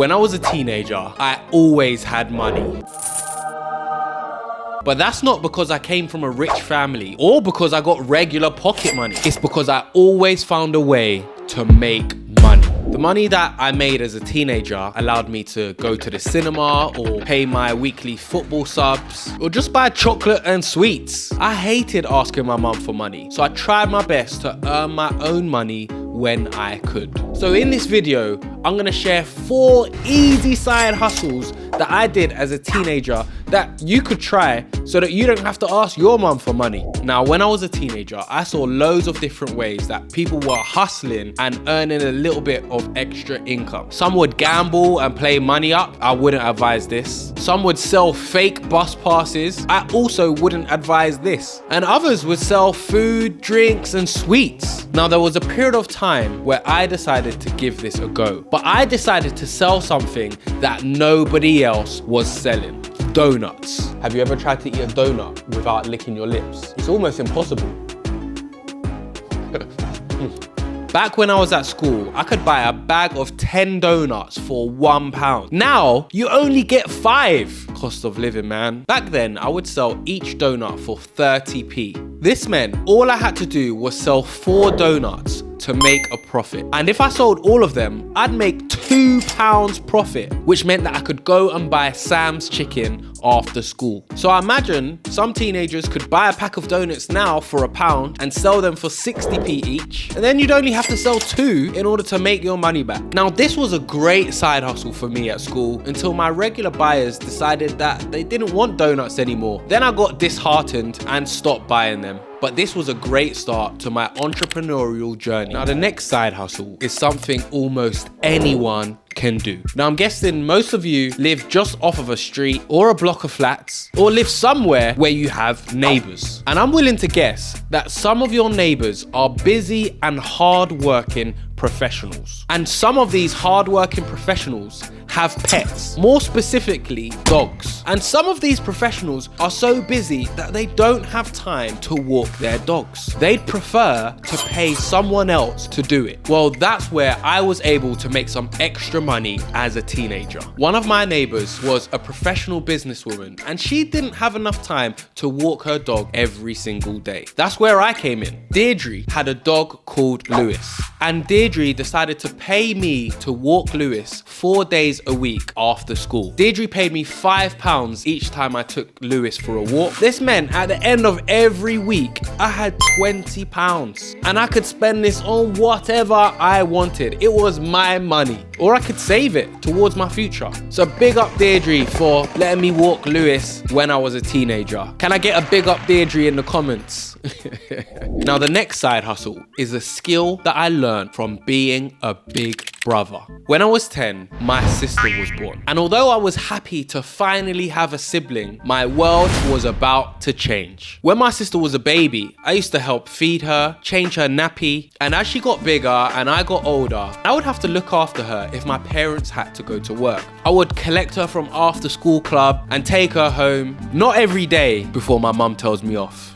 When I was a teenager, I always had money. But that's not because I came from a rich family or because I got regular pocket money. It's because I always found a way to make money. The money that I made as a teenager allowed me to go to the cinema or pay my weekly football subs or just buy chocolate and sweets. I hated asking my mum for money, so I tried my best to earn my own money when I could. So in this video, I'm gonna share 4 easy side hustles that I did as a teenager that you could try so that you don't have to ask your mum for money. Now, when I was a teenager, I saw loads of different ways that people were hustling and earning a little bit of extra income. Some would gamble and play money up. I wouldn't advise this. Some would sell fake bus passes. I also wouldn't advise this. And others would sell food, drinks, and sweets. Now, there was a period of time where I decided to give this a go, but I decided to sell something that nobody else was selling. Donuts. Have you ever tried to eat a donut without licking your lips? It's almost impossible. Back when I was at school, I could buy a bag of 10 donuts for £1. Now, you only get 5. Cost of living, man. Back then, I would sell each donut for 30p. This meant all I had to do was sell 4 donuts to make a profit. And if I sold all of them, I'd make £2 profit, which meant that I could go and buy Sam's chicken after school. So I imagine some teenagers could buy a pack of donuts now for £1 and sell them for 60p each. And then you'd only have to sell 2 in order to make your money back. Now, this was a great side hustle for me at school until my regular buyers decided that they didn't want donuts anymore. Then I got disheartened and stopped buying them. But this was a great start to my entrepreneurial journey. Now, the next side hustle is something almost anyone can do. Now, I'm guessing most of you live just off of a street or a block of flats or live somewhere where you have neighbors. And I'm willing to guess that some of your neighbors are busy and hard-working professionals. And some of these hard-working professionals have pets, more specifically dogs. And some of these professionals are so busy that they don't have time to walk their dogs. They'd prefer to pay someone else to do it. Well, that's where I was able to make some extra money as a teenager. One of my neighbors was a professional businesswoman and she didn't have enough time to walk her dog every single day. That's where I came in. Deirdre had a dog called Lewis, and Deirdre decided to pay me to walk Lewis 4 days a week after school. Deirdre paid me £5 each time I took Lewis for a walk. This meant at the end of every week, I had £20 and I could spend this on whatever I wanted. It was my money, or I could save it towards my future. So big up Deirdre for letting me walk Lewis when I was a teenager. Can I get a big up Deirdre in the comments? Now, the next side hustle is a skill that I learned from being a big brother. When I was 10, my sister was born. And although I was happy to finally have a sibling, my world was about to change. When my sister was a baby, I used to help feed her, change her nappy, and as she got bigger and I got older, I would have to look after her if my parents had to go to work. I would collect her from after school club and take her home, not every day before my mum tells me off.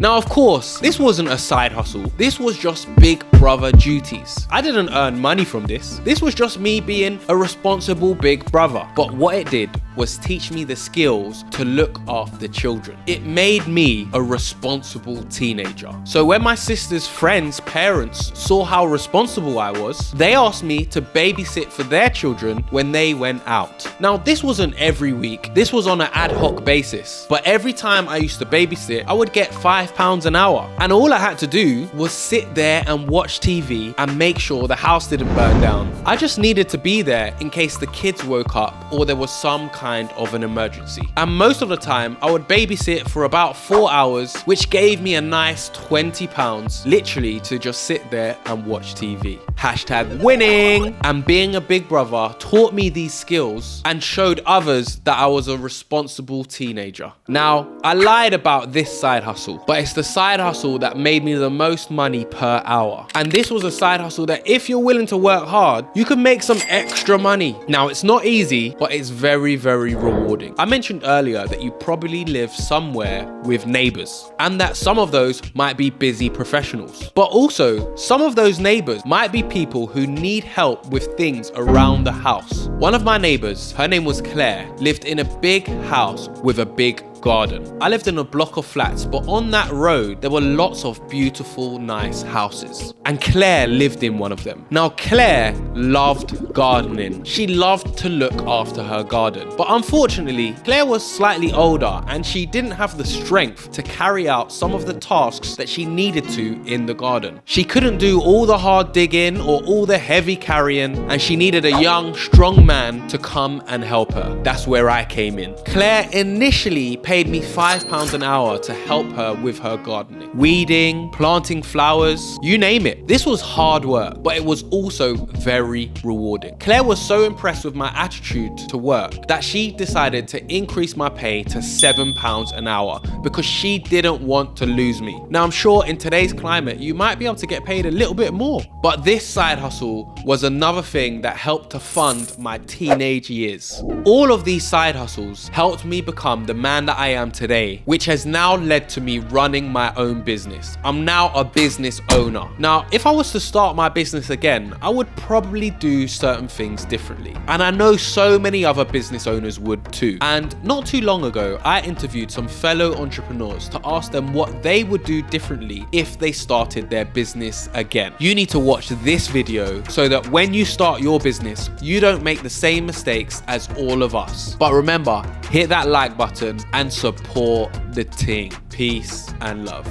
Now, of course, this wasn't a side hustle. This was just big brother duties. I didn't earn money from this. This was just me being a responsible big brother. But what it did was teach me the skills to look after children. It made me a responsible teenager. So when my sister's friends' parents saw how responsible I was, they asked me to babysit for their children when they went out. Now, this wasn't every week. This was on an ad hoc basis. But every time I used to babysit, I would get £5 an hour. And all I had to do was sit there and watch TV and make sure the house didn't burn down. I just needed to be there in case the kids woke up or there was some kind of an emergency. And most of the time, I would babysit for about 4 hours, which gave me a nice £20, literally to just sit there and watch TV. Hashtag winning! And being a big brother taught me these skills and showed others that I was a responsible teenager. Now, I lied about this side hustle, but it's the side hustle that made me the most money per hour. And this was a side hustle that if you're willing to work hard, you can make some extra money. Now, it's not easy, but it's very, very very rewarding. I mentioned earlier that you probably live somewhere with neighbors, and that some of those might be busy professionals. But also, some of those neighbors might be people who need help with things around the house. One of my neighbors, her name was Claire, lived in a big house with a big garden. I lived in a block of flats, but on that road there were lots of beautiful, nice houses, and Claire lived in one of them. Now Claire loved gardening. She loved to look after her garden, but unfortunately Claire was slightly older and she didn't have the strength to carry out some of the tasks that she needed to in the garden. She couldn't do all the hard digging or all the heavy carrying, and she needed a young, strong man to come and help her. That's where I came in. Claire initially paid me £5 an hour to help her with her gardening. Weeding, planting flowers, you name it. This was hard work, but it was also very rewarding. Claire was so impressed with my attitude to work that she decided to increase my pay to £7 an hour because she didn't want to lose me. Now I'm sure in today's climate you might be able to get paid a little bit more, but this side hustle was another thing that helped to fund my teenage years. All of these side hustles helped me become the man that I am today, which has now led to me running my own business. I'm now a business owner. Now, if I was to start my business again, I would probably do certain things differently. And I know so many other business owners would too. And not too long ago, I interviewed some fellow entrepreneurs to ask them what they would do differently if they started their business again. You need to watch this video so that when you start your business, you don't make the same mistakes as all of us. But remember, hit that like button and support the team. Peace and love.